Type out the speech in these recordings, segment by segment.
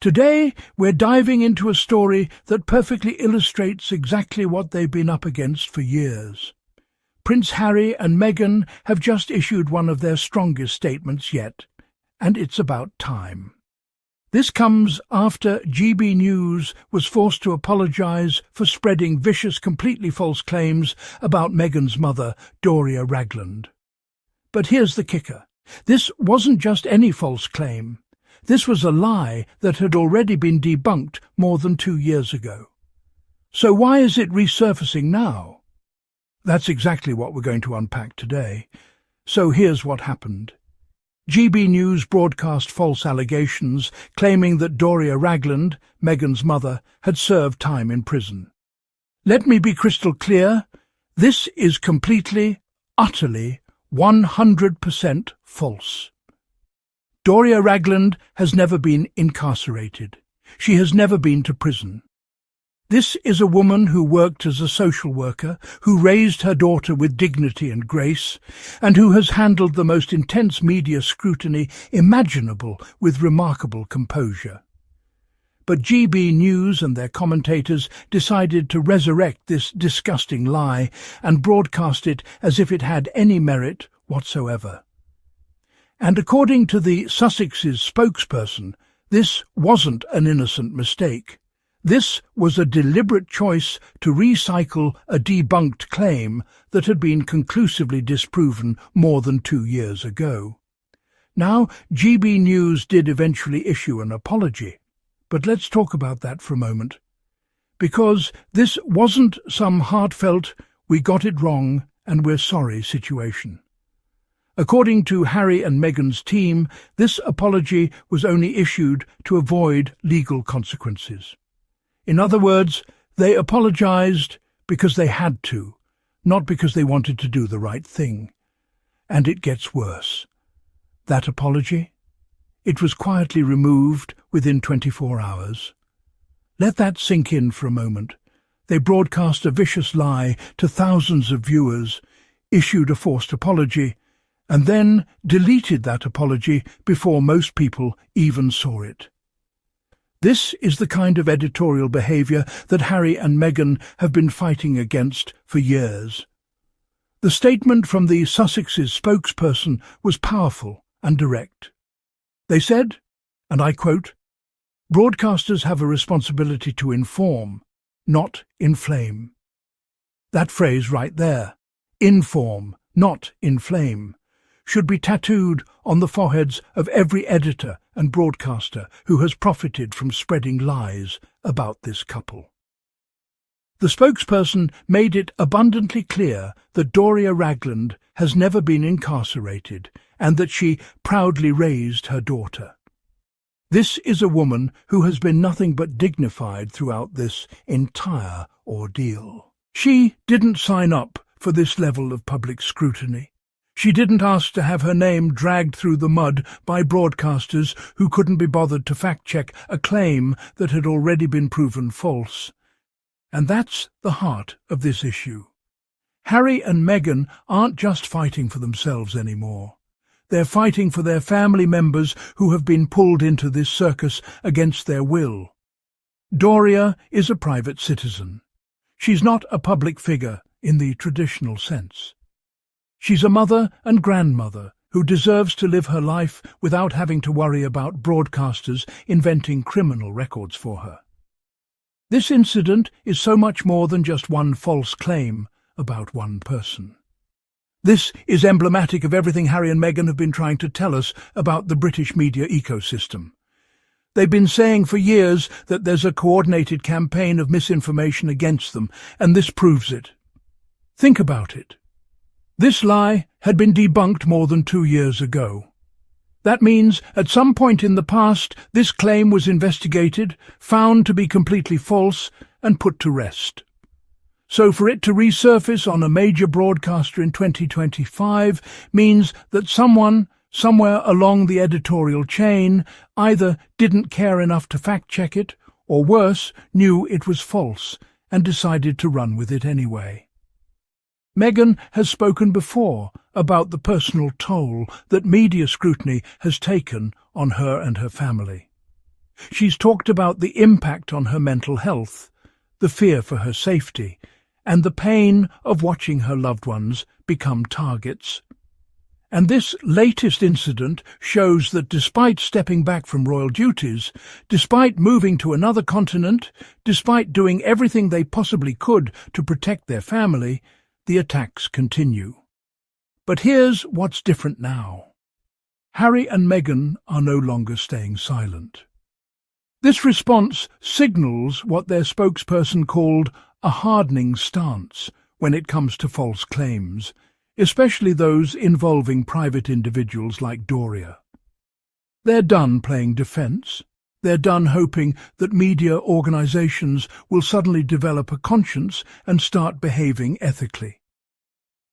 Today, we're diving into a story that perfectly illustrates exactly what they've been up against for years. Prince Harry and Meghan have just issued one of their strongest statements yet, and it's about time. This comes after GB News was forced to apologise for spreading vicious, completely false claims about Meghan's mother, Doria Ragland. But here's the kicker. This wasn't just any false claim. This was a lie that had already been debunked more than 2 years ago. So why is it resurfacing now? That's exactly what we're going to unpack today. So here's what happened. GB News broadcast false allegations claiming that Doria Ragland, Meghan's mother, had served time in prison. Let me be crystal clear. This is completely, utterly, 100% false. Doria Ragland has never been incarcerated. She has never been to prison. This is a woman who worked as a social worker, who raised her daughter with dignity and grace, and who has handled the most intense media scrutiny imaginable with remarkable composure. But GB News and their commentators decided to resurrect this disgusting lie and broadcast it as if it had any merit whatsoever. And according to the Sussexes spokesperson, this wasn't an innocent mistake. This was a deliberate choice to recycle a debunked claim that had been conclusively disproven more than 2 years ago. Now, GB News did eventually issue an apology, but let's talk about that for a moment. Because this wasn't some heartfelt, we got it wrong and we're sorry situation. According to Harry and Meghan's team, this apology was only issued to avoid legal consequences. In other words, they apologized because they had to, not because they wanted to do the right thing. And it gets worse. That apology? It was quietly removed within 24 hours. Let that sink in for a moment. They broadcast a vicious lie to thousands of viewers, issued a forced apology, and then deleted that apology before most people even saw it. This is the kind of editorial behaviour that Harry and Meghan have been fighting against for years. The statement from the Sussexes spokesperson was powerful and direct. They said, and I quote, "Broadcasters have a responsibility to inform, not inflame." That phrase right there, inform, not inflame, should be tattooed on the foreheads of every editor and broadcaster who has profited from spreading lies about this couple. The spokesperson made it abundantly clear that Doria Ragland has never been incarcerated and that she proudly raised her daughter. This is a woman who has been nothing but dignified throughout this entire ordeal. She didn't sign up for this level of public scrutiny. She didn't ask to have her name dragged through the mud by broadcasters who couldn't be bothered to fact-check a claim that had already been proven false. And that's the heart of this issue. Harry and Meghan aren't just fighting for themselves anymore. They're fighting for their family members who have been pulled into this circus against their will. Doria is a private citizen. She's not a public figure in the traditional sense. She's a mother and grandmother who deserves to live her life without having to worry about broadcasters inventing criminal records for her. This incident is so much more than just one false claim about one person. This is emblematic of everything Harry and Meghan have been trying to tell us about the British media ecosystem. They've been saying for years that there's a coordinated campaign of misinformation against them, and this proves it. Think about it. This lie had been debunked more than 2 years ago. That means at some point in the past this claim was investigated, found to be completely false, and put to rest. So for it to resurface on a major broadcaster in 2025 means that someone, somewhere along the editorial chain, either didn't care enough to fact-check it, or worse, knew it was false and decided to run with it anyway. Meghan has spoken before about the personal toll that media scrutiny has taken on her and her family. She's talked about the impact on her mental health, the fear for her safety, and the pain of watching her loved ones become targets. And this latest incident shows that despite stepping back from royal duties, despite moving to another continent, despite doing everything they possibly could to protect their family, the attacks continue. But here's what's different now. Harry and Meghan are no longer staying silent. This response signals what their spokesperson called a hardening stance when it comes to false claims, especially those involving private individuals like Doria. They're done playing defence. They're done hoping that media organisations will suddenly develop a conscience and start behaving ethically.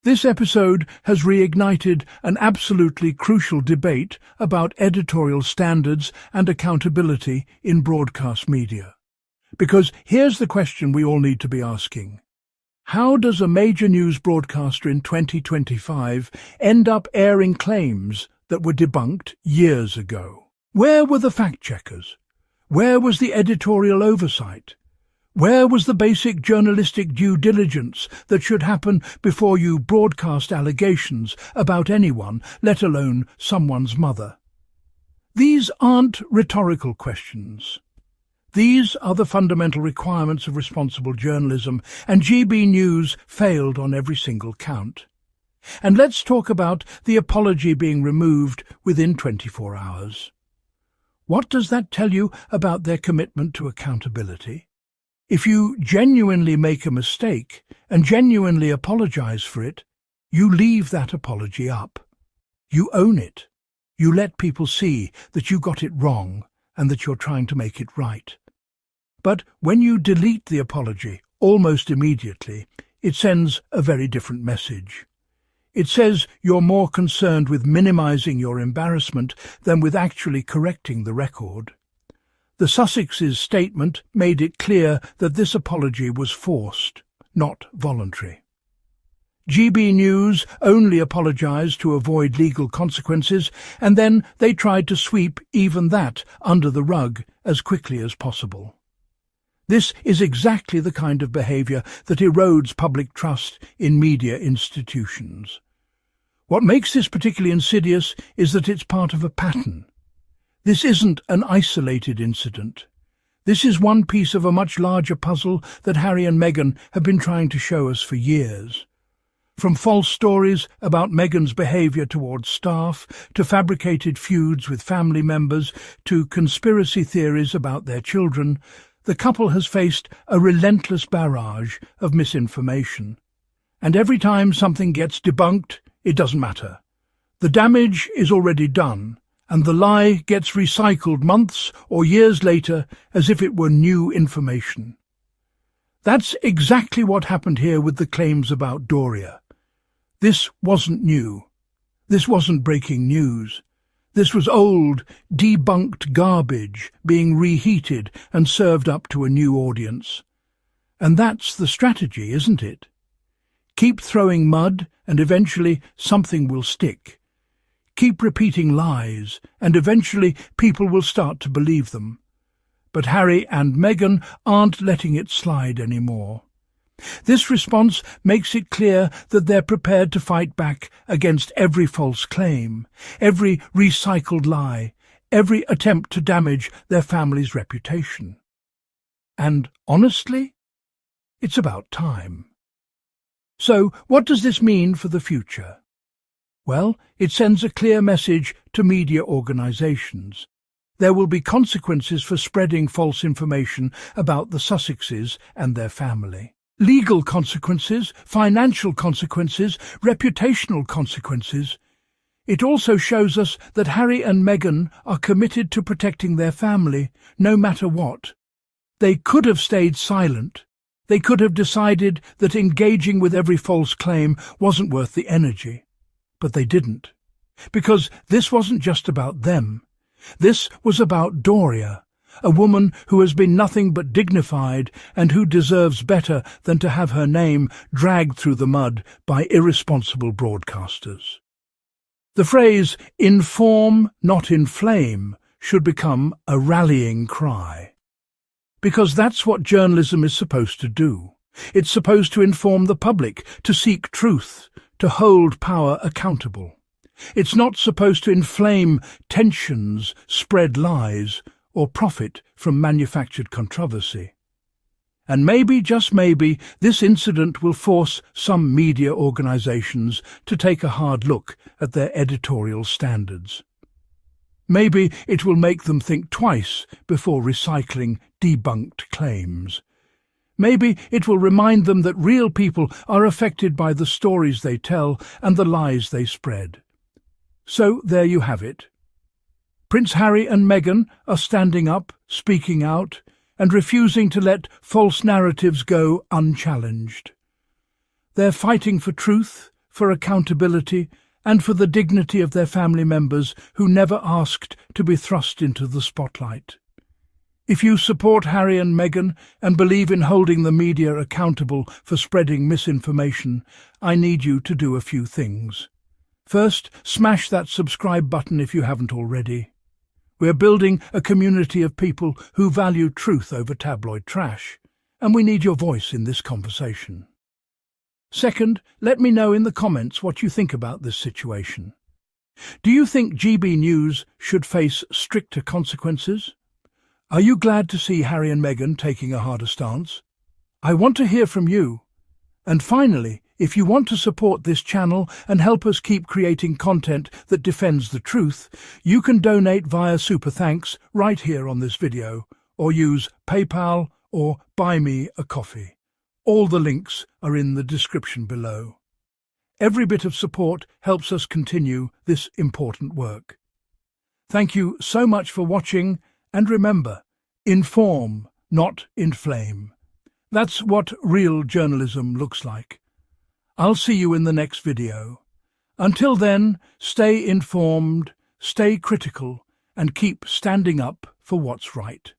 This episode has reignited an absolutely crucial debate about editorial standards and accountability in broadcast media. Because here's the question we all need to be asking. How does a major news broadcaster in 2025 end up airing claims that were debunked years ago? Where were the fact-checkers? Where was the editorial oversight? Where was the basic journalistic due diligence that should happen before you broadcast allegations about anyone, let alone someone's mother? These aren't rhetorical questions. These are the fundamental requirements of responsible journalism, and GB News failed on every single count. And let's talk about the apology being removed within 24 hours. What does that tell you about their commitment to accountability? If you genuinely make a mistake and genuinely apologize for it, you leave that apology up. You own it. You let people see that you got it wrong and that you're trying to make it right. But when you delete the apology almost immediately, it sends a very different message. It says you're more concerned with minimizing your embarrassment than with actually correcting the record. The Sussexes' statement made it clear that this apology was forced, not voluntary. GB News only apologized to avoid legal consequences, and then they tried to sweep even that under the rug as quickly as possible. This is exactly the kind of behavior that erodes public trust in media institutions. What makes this particularly insidious is that it's part of a pattern. This isn't an isolated incident. This is one piece of a much larger puzzle that Harry and Meghan have been trying to show us for years. From false stories about Meghan's behaviour towards staff, to fabricated feuds with family members, to conspiracy theories about their children, the couple has faced a relentless barrage of misinformation. And every time something gets debunked, it doesn't matter. The damage is already done, and the lie gets recycled months or years later as if it were new information. That's exactly what happened here with the claims about Doria. This wasn't new. This wasn't breaking news. This was old, debunked garbage being reheated and served up to a new audience. And that's the strategy, isn't it? Keep throwing mud and eventually something will stick. Keep repeating lies, and eventually people will start to believe them. But Harry and Meghan aren't letting it slide anymore. This response makes it clear that they're prepared to fight back against every false claim, every recycled lie, every attempt to damage their family's reputation. And honestly, it's about time. So, what does this mean for the future? Well, it sends a clear message to media organisations. There will be consequences for spreading false information about the Sussexes and their family. Legal consequences, financial consequences, reputational consequences. It also shows us that Harry and Meghan are committed to protecting their family, no matter what. They could have stayed silent. They could have decided that engaging with every false claim wasn't worth the energy. But they didn't. Because this wasn't just about them. This was about Doria, a woman who has been nothing but dignified and who deserves better than to have her name dragged through the mud by irresponsible broadcasters. The phrase "inform, not inflame" should become a rallying cry. Because that's what journalism is supposed to do. It's supposed to inform the public, to seek truth, to hold power accountable. It's not supposed to inflame tensions, spread lies, or profit from manufactured controversy. And maybe, just maybe, this incident will force some media organisations to take a hard look at their editorial standards. Maybe it will make them think twice before recycling debunked claims. Maybe it will remind them that real people are affected by the stories they tell and the lies they spread. So there you have it. Prince Harry and Meghan are standing up, speaking out, and refusing to let false narratives go unchallenged. They're fighting for truth, for accountability, and for the dignity of their family members who never asked to be thrust into the spotlight. If you support Harry and Meghan and believe in holding the media accountable for spreading misinformation, I need you to do a few things. First, smash that subscribe button if you haven't already. We're building a community of people who value truth over tabloid trash, and we need your voice in this conversation. Second, let me know in the comments what you think about this situation. Do you think GB News should face stricter consequences? Are you glad to see Harry and Meghan taking a harder stance? I want to hear from you. And finally, if you want to support this channel and help us keep creating content that defends the truth, you can donate via Super Thanks right here on this video, or use PayPal or Buy Me a Coffee. All the links are in the description below. Every bit of support helps us continue this important work. Thank you so much for watching, and remember, inform, not inflame. That's what real journalism looks like. I'll see you in the next video. Until then, stay informed, stay critical, and keep standing up for what's right.